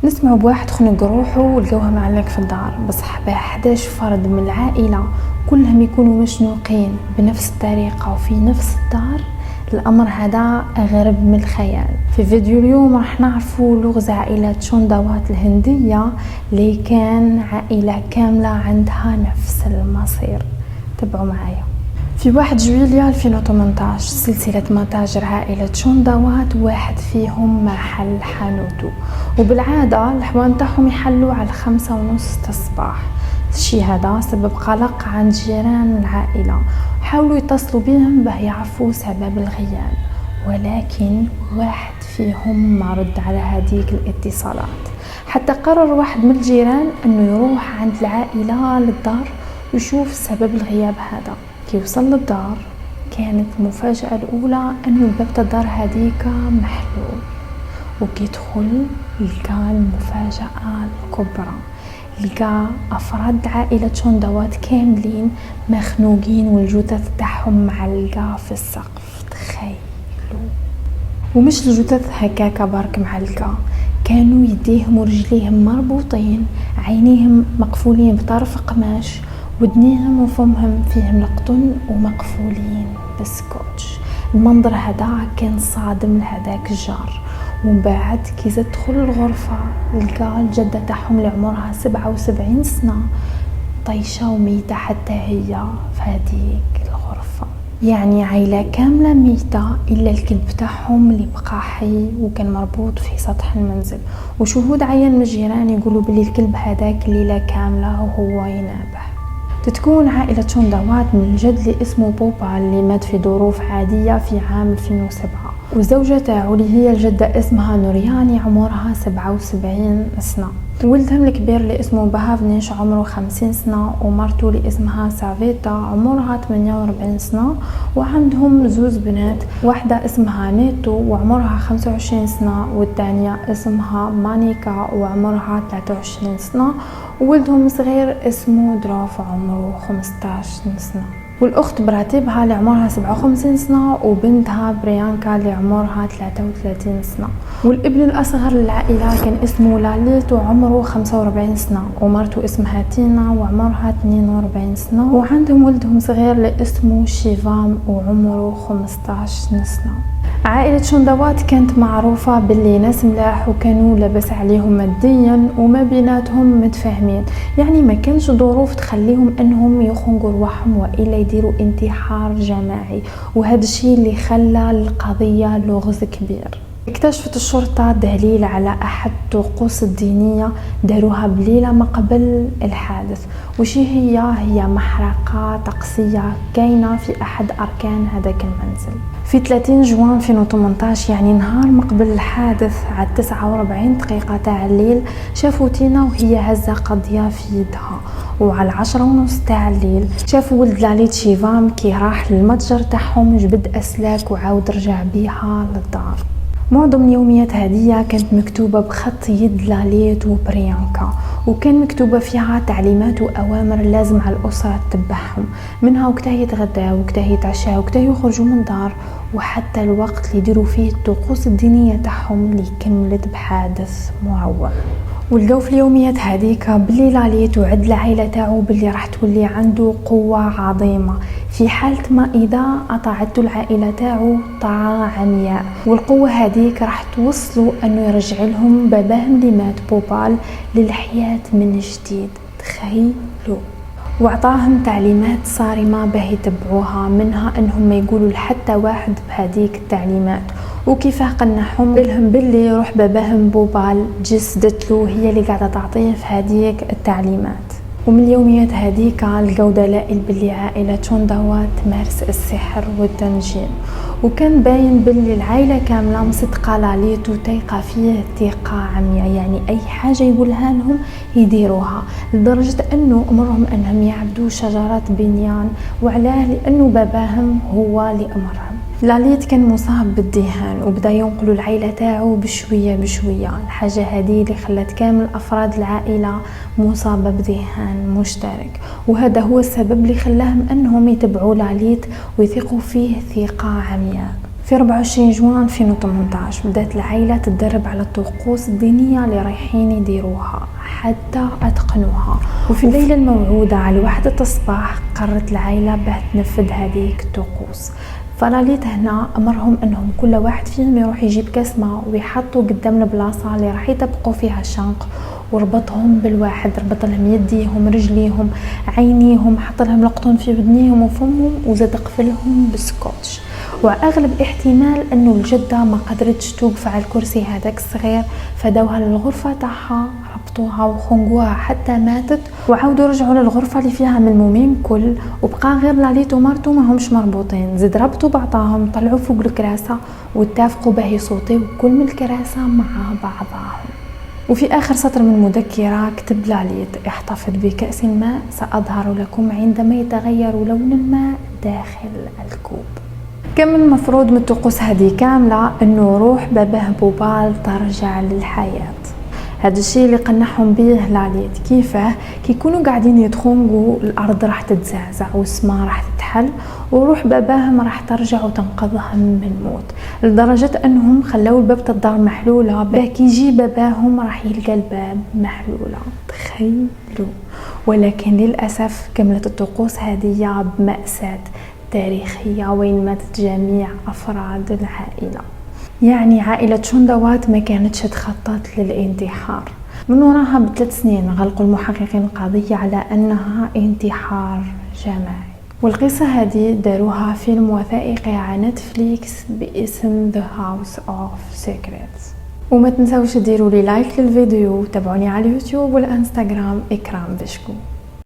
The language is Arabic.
نسمعوا بواحد خنق روحه ولقوها معلق في الدار، بس 11 فرد من العائلة كلهم يكونوا مشنوقين بنفس الطريقة وفي نفس الدار. الأمر هذا أغرب من الخيال. في فيديو اليوم راح نعرفوا لغز عائلة تشوندوات الهندية اللي كان عائلة كاملة عندها نفس المصير. تابعوا معايا. في 1 جويلية 2018 سلسلة متاجر عائلة تشوندوات واحد فيهم محل حانوتو، وبالعادة الحوان تاعهم يحلوا على 5:30 الصباح. الشي هذا سبب قلق عند جيران العائلة، حاولوا يتصلوا بهم باه يعرفوا سبب الغياب، ولكن واحد فيهم ما رد على هذيك الاتصالات. حتى قرر واحد من الجيران انه يروح عند العائلة للدار ويشوف سبب الغياب هذا. كي وصل للدار كانت المفاجأة الأولى أنه باب الدار هذيك محلول، وكي دخل لقى المفاجأة الكبرى، لقى أفراد عائلة تشوندوات كاملين مخنوقين والجثث تاعهم معلقة في السقف. تخيلوا، ومش الجثث هكاكا برك معلقة، كانوا يديهم ورجليهم مربوطين، عينيهم مقفولين بطرف قماش، ودنيهم وفمهم فيهم القطن ومقفولين بالسكوتش. المنظر هذا كان صادم لهذاك الجار. ومن بعد كي زاد دخل الغرفة لقى الجدة تاعهم اللي عمرها 77 سنة طيشة وميتة حتى هي في هذيك الغرفة. يعني عائلة كاملة ميتة إلا الكلب تاعهم اللي بقى حي وكان مربوط في سطح المنزل، وشهود عيان من الجيران يقولوا بلي الكلب هذاك الليلة كاملة وهو ينابح. تتكون عائلة تشوندوات من الجد اللي اسمه بوبا اللي مات في ظروف عادية في عام 2007، وزوجة تاعو اللي هي الجدة اسمها نورياني عمرها 77 سنة. ولدهم الكبير اللي اسمه بهافنيش عمره 50 سنة، ومرته اللي اسمها سافيتا عمرها 48 سنة، وعندهم زوز بنات، واحدة اسمها نيتو وعمرها 25 سنة، والثانية اسمها مانيكا وعمرها 23 سنة، وولدهم صغير اسمه دروف عمره 15 سنة، والأخت براتبها اللي عمرها 57 سنة، وبنتها بريانكا اللي عمرها 33 سنة. والابن الأصغر للعائلة كان اسمه لاليت وعمره 45 سنة، ومرته اسمها تينا وعمرها 42 سنة، وعندهم ولدهم صغير اللي اسمه شيفام وعمره 15 سنة. عائلة تشوندوات كانت معروفة باللي ناس ملاح وكانوا لاباس عليهم ماديا وما بيناتهم متفاهمين، يعني ما كانش ظروف تخليهم انهم يخنقوا رواحهم والا يديروا انتحار جماعي، وهذا الشيء اللي خلى القضية لغز كبير. اكتشفت الشرطة دليل على أحد الطقوس الدينية داروها بليلة ما قبل الحادث، وشي هي محرقة طقسية كاينة في أحد أركان هذاك المنزل. في 30 جوان 2018 يعني نهار ما قبل الحادث على 49 دقيقة تاع الليل شافوا تينا وهي هزة قضية في يدها، وعلى 10:30 تاع الليل شافوا ولد لاليت شيفام كي راح للمتجر تاعهم جبد أسلاك وعاود رجع بيها للدار. معظم اليوميات هذه كانت مكتوبة بخط يد لاليت وبريانكا، وكان مكتوبة فيها تعليمات وأوامر لازم على الأسرة تتبعهم، منها وقتها يتغدى وقتها يتعشى وقتها يخرجوا من الدار، وحتى الوقت اللي يديروا فيه الطقوس الدينية تاعهم اللي كملت بحادث مروع. ولقاو في اليوميات هذيك بلي لاليت وعد العائلة تاعو بلي راح تولي عنده قوة عظيمة في حالة ما إذا أطاعته العائلة تاعو طاعة عمياء، والقوة هذيك راح توصلوا أنه يرجع لهم باباهم اللي مات بوبال للحياة من جديد. تخيلوا. وعطاهم تعليمات صارمة باه يتبعوها، منها أنهم ما يقولوا لحتى واحد بهذيك التعليمات، وكيفاه قنعهم لهم باللي روح باباهم بوبال جسدت له هي اللي قاعدة تعطيه في هذيك التعليمات. ومن اليوميات هذيك لقاو دلائل باللي عائلة تشوندوات تمارس السحر والتنجيم، وكان باين باللي العائلة كاملة مصدقة لاليت وتيقة فيه ثقة عمياء، يعني أي حاجة يقولها لهم يديروها، لدرجة أنه أمرهم أنهم يعبدوا شجرات بنيان، وعلاه لأنه باباهم هو اللي أمرهم. لاليت كان مصاب بالدهان وبدا ينقلوا العائلة تاعو بشوية بشوية، الحاجة هذه اللي خلت كامل أفراد العائلة مصابة بدهان مشترك، وهذا هو السبب اللي خلاهم أنهم يتبعوا لاليت ويثقوا فيه ثقة عمياء. في 24 جوان 2018 بدأت العائلة تتدرب على الطقوس الدينية اللي رايحين يديروها حتى أتقنوها. وفي الليلة الموعودة على 1 الصباح قررت العائلة باه تنفذ هذيك الطقوس. فلاليت هنا أمرهم أنهم كل واحد فيهم يروح يجيب كاس ماء ويحطوا قدام البلاصة اللي راح يطبقوا فيها الشنق، وربطهم بالواحد، ربط لهم يديهم رجليهم عينيهم، حط لهم القطن في ودنيهم وفمهم، وزاد قفلهم بالسكوتش. واغلب احتمال انه الجده ما قدرتش توقف على الكرسي هذاك الصغير، فداوها للغرفه تاعها، ربطوها وخنقوها حتى ماتت، وعاودوا رجعوا للغرفه اللي فيها ملمومين كل، وبقى غير لاليت ومارتو ما همش مربوطين، زيد ربطوا بعضاهم، طلعوا فوق الكراسه واتفقوا باه يصوتوا كل من الكراسه مع بعضاهم. وفي آخر سطر من المذكرة كتب لاليت: احتفظ بكأس الماء سأظهر لكم عندما يتغير لون الماء داخل الكوب. كم المفروض من الطقوس هذه كاملة انه روح باباه بوبال ترجع للحياة. هذا الشيء اللي قنعهم به لاليت. كيفاه؟ كيكونوا قاعدين يتخونقوا الارض راح تتزعزع والسماء راح تتحل وروح باباهم راح ترجع وتنقذهم من الموت، لدرجة انهم خلوا الباب الدار محلولة، باكي يجي باباهم راح يلقى الباب محلولة. تخيلوا. ولكن للأسف كملت الطقوس هذه بمأساة تاريخية وين ماتت جميع أفراد العائلة. يعني عائلة شندوات ما كانتش تخطط للانتحار. من وراها ب3 سنين غلقوا المحققين القضية على أنها انتحار جماعي. والقصة هذه داروها فيلم وثائقي على نتفليكس باسم The House of Secrets. وما تنسوش ديروا لي لايك للفيديو وتابعوني على اليوتيوب والانستغرام إكرام بشكو.